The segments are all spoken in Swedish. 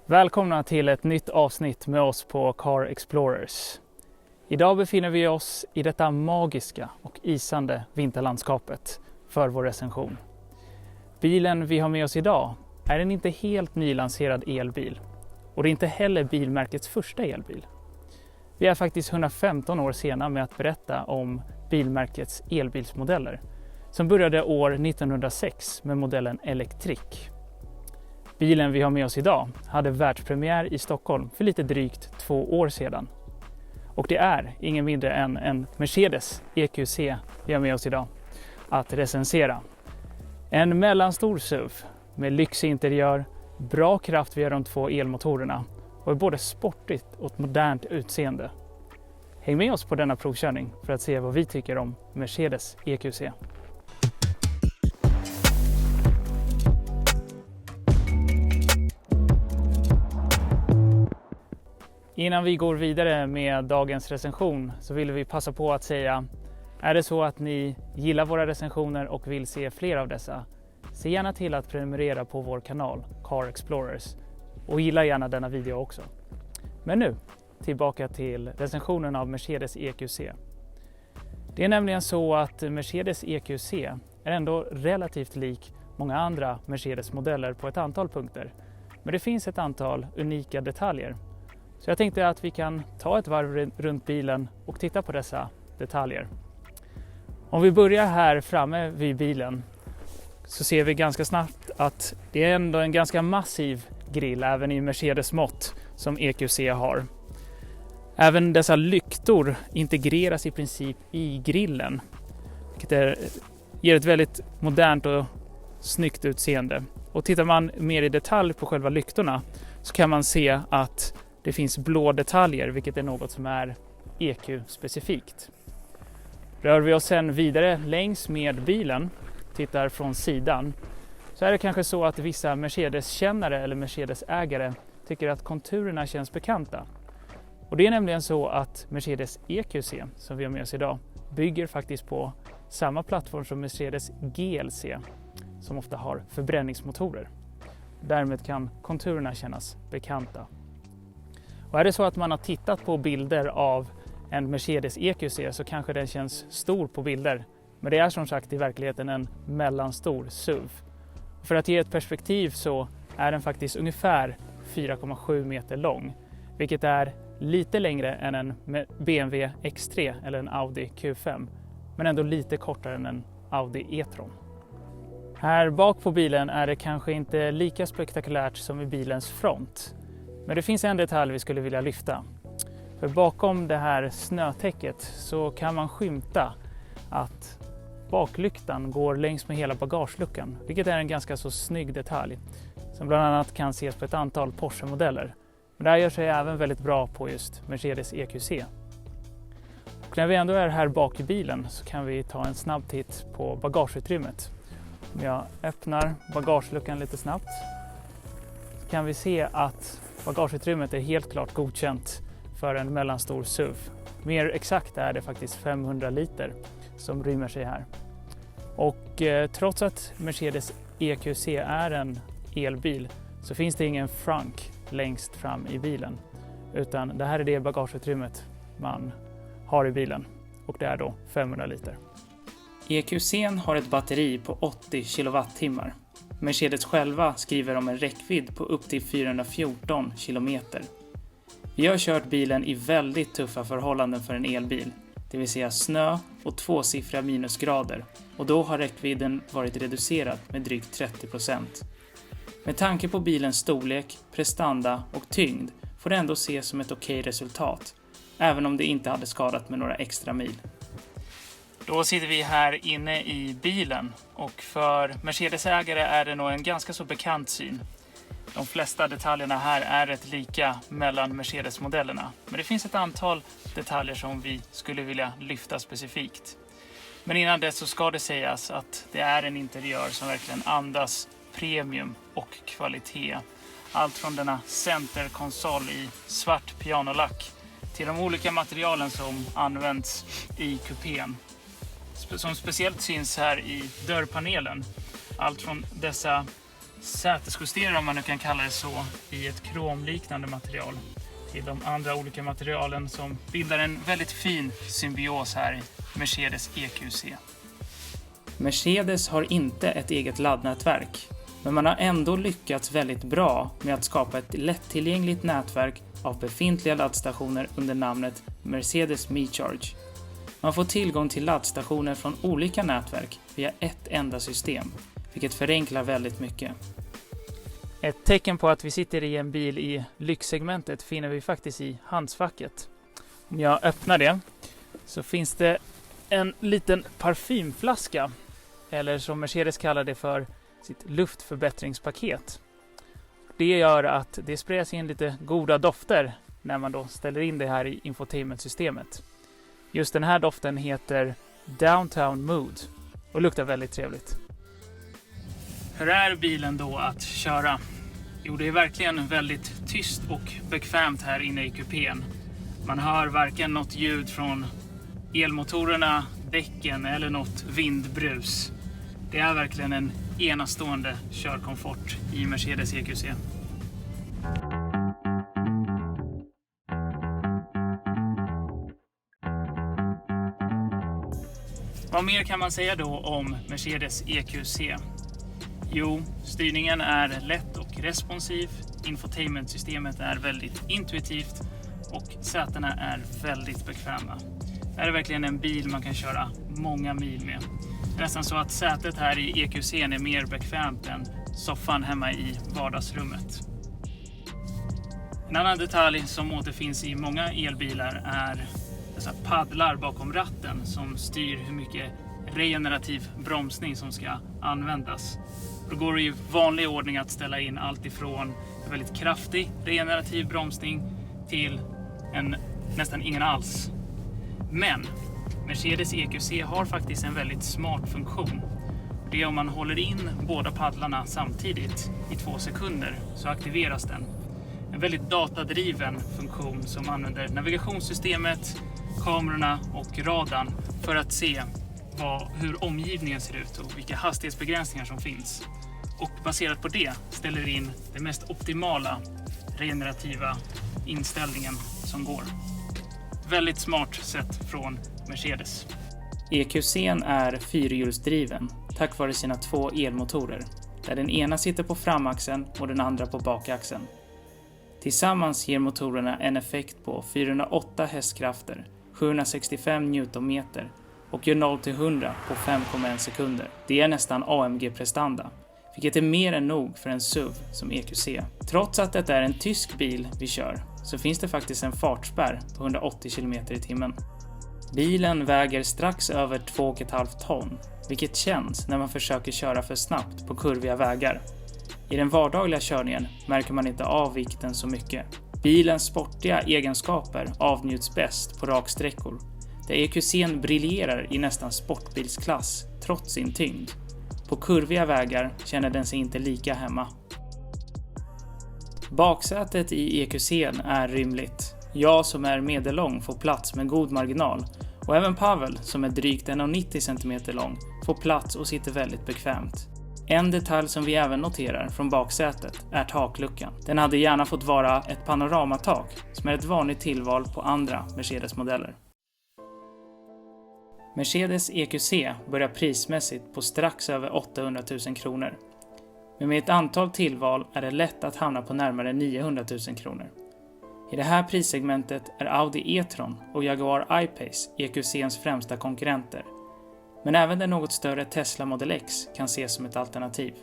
Välkomna till ett nytt avsnitt med oss på Car Explorers. Idag befinner vi oss i detta magiska och isande vinterlandskapet för vår recension. Bilen vi har med oss idag är en inte helt nylanserad elbil och det är inte heller bilmärkets första elbil. Vi är faktiskt 115 år sena med att berätta om bilmärkets elbilsmodeller som började år 1906 med modellen Electric. Bilen vi har med oss idag hade världspremiär i Stockholm för lite drygt 2 år sedan. Och det är ingen mindre än en Mercedes EQC vi har med oss idag att recensera. En mellanstor SUV med lyxig interiör, bra kraft via de 2 elmotorerna och både sportigt och modernt utseende. Häng med oss på denna provkörning för att se vad vi tycker om Mercedes EQC. Innan vi går vidare med dagens recension så vill vi passa på att säga: är det så att ni gillar våra recensioner och vill se fler av dessa, se gärna till att prenumerera på vår kanal Car Explorers och gilla gärna denna video också. Men nu tillbaka till recensionen av Mercedes EQC. Det är nämligen så att Mercedes EQC är ändå relativt lik många andra Mercedes-modeller på ett antal punkter. Men det finns ett antal unika detaljer. Så jag tänkte att vi kan ta ett varv runt bilen och titta på dessa detaljer. Om vi börjar här framme vid bilen så ser vi ganska snabbt att det är ändå en ganska massiv grill även i Mercedes mått som EQC har. Även dessa lyktor integreras i princip i grillen, vilket ger ett väldigt modernt och snyggt utseende. Och tittar man mer i detalj på själva lyktorna så kan man se att det finns blå detaljer, vilket är något som är EQ-specifikt. Rör vi oss sen vidare längs med bilen, tittar från sidan, så är det kanske så att vissa Mercedes-kännare eller Mercedes-ägare tycker att konturerna känns bekanta. Och det är nämligen så att Mercedes EQC, som vi har med oss idag, bygger faktiskt på samma plattform som Mercedes GLC, som ofta har förbränningsmotorer. Därmed kan konturerna kännas bekanta. Och är det så att man har tittat på bilder av en Mercedes EQC så kanske den känns stor på bilder. Men det är som sagt i verkligheten en mellanstor SUV. För att ge ett perspektiv så är den faktiskt ungefär 4,7 meter lång. Vilket är lite längre än en BMW X3 eller en Audi Q5. Men ändå lite kortare än en Audi e-tron. Här bak på bilen är det kanske inte lika spektakulärt som i bilens front. Men det finns en detalj vi skulle vilja lyfta. För bakom det här snötäcket så kan man skymta att baklyktan går längs med hela bagageluckan. Vilket är en ganska så snygg detalj som bland annat kan ses på ett antal Porsche-modeller. Men det här gör sig även väldigt bra på just Mercedes EQC. Och när vi ändå är här bak i bilen så kan vi ta en snabb titt på bagageutrymmet. Om jag öppnar bagageluckan lite snabbt så kan vi se att bagageutrymmet är helt klart godkänt för en mellanstor SUV. Mer exakt är det faktiskt 500 liter som rymmer sig här. Och trots att Mercedes EQC är en elbil så finns det ingen frunk längst fram i bilen. Utan det här är det bagageutrymmet man har i bilen och det är då 500 liter. EQC:n har ett batteri på 80 kWh. Mercedes själva skriver om en räckvidd på upp till 414 km. Vi har kört bilen i väldigt tuffa förhållanden för en elbil, det vill säga snö och 2-siffriga minusgrader, och då har räckvidden varit reducerad med drygt 30%. Med tanke på bilens storlek, prestanda och tyngd får det ändå ses som ett okej resultat, även om det inte hade skadat med några extra mil. Då sitter vi här inne i bilen och för Mercedes-ägare är det nog en ganska så bekant syn. De flesta detaljerna här är rätt lika mellan Mercedes-modellerna. Men det finns ett antal detaljer som vi skulle vilja lyfta specifikt. Men innan det så ska det sägas att det är en interiör som verkligen andas premium och kvalitet. Allt från denna centerkonsol i svart pianolack till de olika materialen som används i kupén. Som speciellt syns här i dörrpanelen. Allt från dessa sätesjusterar, om man nu kan kalla det så, i ett kromliknande material till de andra olika materialen som bildar en väldigt fin symbios här i Mercedes EQC. Mercedes har inte ett eget laddnätverk, men man har ändå lyckats väldigt bra med att skapa ett lättillgängligt nätverk av befintliga laddstationer under namnet Mercedes MeCharge. Man får tillgång till laddstationer från olika nätverk via ett enda system, vilket förenklar väldigt mycket. Ett tecken på att vi sitter i en bil i lyxsegmentet finner vi faktiskt i handskfacket. Om jag öppnar det så finns det en liten parfymflaska, eller som Mercedes kallar det för sitt luftförbättringspaket. Det gör att det sprayas in lite goda dofter när man då ställer in det här i infotainmentsystemet. Just den här doften heter Downtown Mood och luktar väldigt trevligt. Hur är bilen då att köra? Jo, det är verkligen väldigt tyst och bekvämt här inne i kupén. Man hör varken något ljud från elmotorerna, däcken eller något vindbrus. Det är verkligen en enastående körkomfort i Mercedes EQC. Vad mer kan man säga då om Mercedes EQC? Jo, styrningen är lätt och responsiv, infotainmentsystemet är väldigt intuitivt och sätena är väldigt bekväma. Det här är verkligen en bil man kan köra många mil med. Det är nästan så att sätet här i EQC är mer bekvämt än soffan hemma i vardagsrummet. En annan detalj som återfinns i många elbilar är dessa paddlar bakom ratten som styr hur mycket regenerativ bromsning som ska användas. Då går det i vanlig ordning att ställa in allt ifrån en väldigt kraftig regenerativ bromsning till en nästan ingen alls. Men Mercedes EQC har faktiskt en väldigt smart funktion. Det är om man håller in båda paddlarna samtidigt i 2 sekunder så aktiveras den. En väldigt datadriven funktion som använder navigationssystemet, kamerorna och radarn för att se hur omgivningen ser ut och vilka hastighetsbegränsningar som finns. Och baserat på det ställer in den mest optimala regenerativa inställningen som går. Väldigt smart sätt från Mercedes. EQC:n är fyrhjulsdriven tack vare sina 2 elmotorer, där den ena sitter på framaxeln och den andra på bakaxeln. Tillsammans ger motorerna en effekt på 408 hästkrafter, 765 Newtonmeter och gör 0-100 på 5,1 sekunder. Det är nästan AMG-prestanda, vilket är mer än nog för en SUV som EQC. Trots att det är en tysk bil vi kör så finns det faktiskt en fartspärr på 180 km/h. Bilen väger strax över 2,5 ton, vilket känns när man försöker köra för snabbt på kurviga vägar. I den vardagliga körningen märker man inte av vikten så mycket. Bilens sportiga egenskaper avnjuts bäst på raksträckor, där EQC:n briljerar i nästan sportbilsklass trots sin tyngd. På kurviga vägar känner den sig inte lika hemma. Baksätet i EQC:n är rymligt. Jag som är medellång får plats med god marginal och även Pavel som är drygt 1,90 cm lång får plats och sitter väldigt bekvämt. En detalj som vi även noterar från baksätet är takluckan. Den hade gärna fått vara ett panoramatak som är ett vanligt tillval på andra Mercedes-modeller. Mercedes EQC börjar prismässigt på strax över 800 000 kronor. Men med ett antal tillval är det lätt att hamna på närmare 900 000 kronor. I det här prissegmentet är Audi e-tron och Jaguar I-Pace EQC:ns främsta konkurrenter. Men även den något större Tesla Model X kan ses som ett alternativ.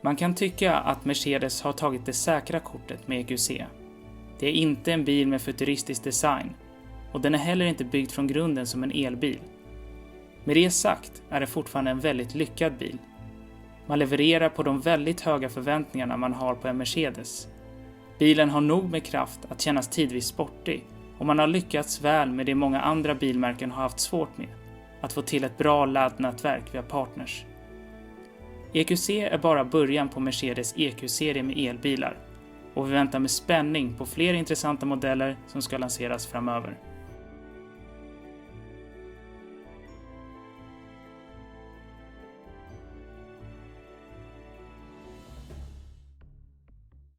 Man kan tycka att Mercedes har tagit det säkra kortet med EQC. Det är inte en bil med futuristisk design och den är heller inte byggd från grunden som en elbil. Med det sagt är det fortfarande en väldigt lyckad bil. Man levererar på de väldigt höga förväntningarna man har på en Mercedes. Bilen har nog med kraft att kännas tidvis sportig och man har lyckats väl med det många andra bilmärken har haft svårt med, att få till ett bra laddnätverk via partners. EQC är bara början på Mercedes EQ-serie med elbilar och vi väntar med spänning på fler intressanta modeller som ska lanseras framöver.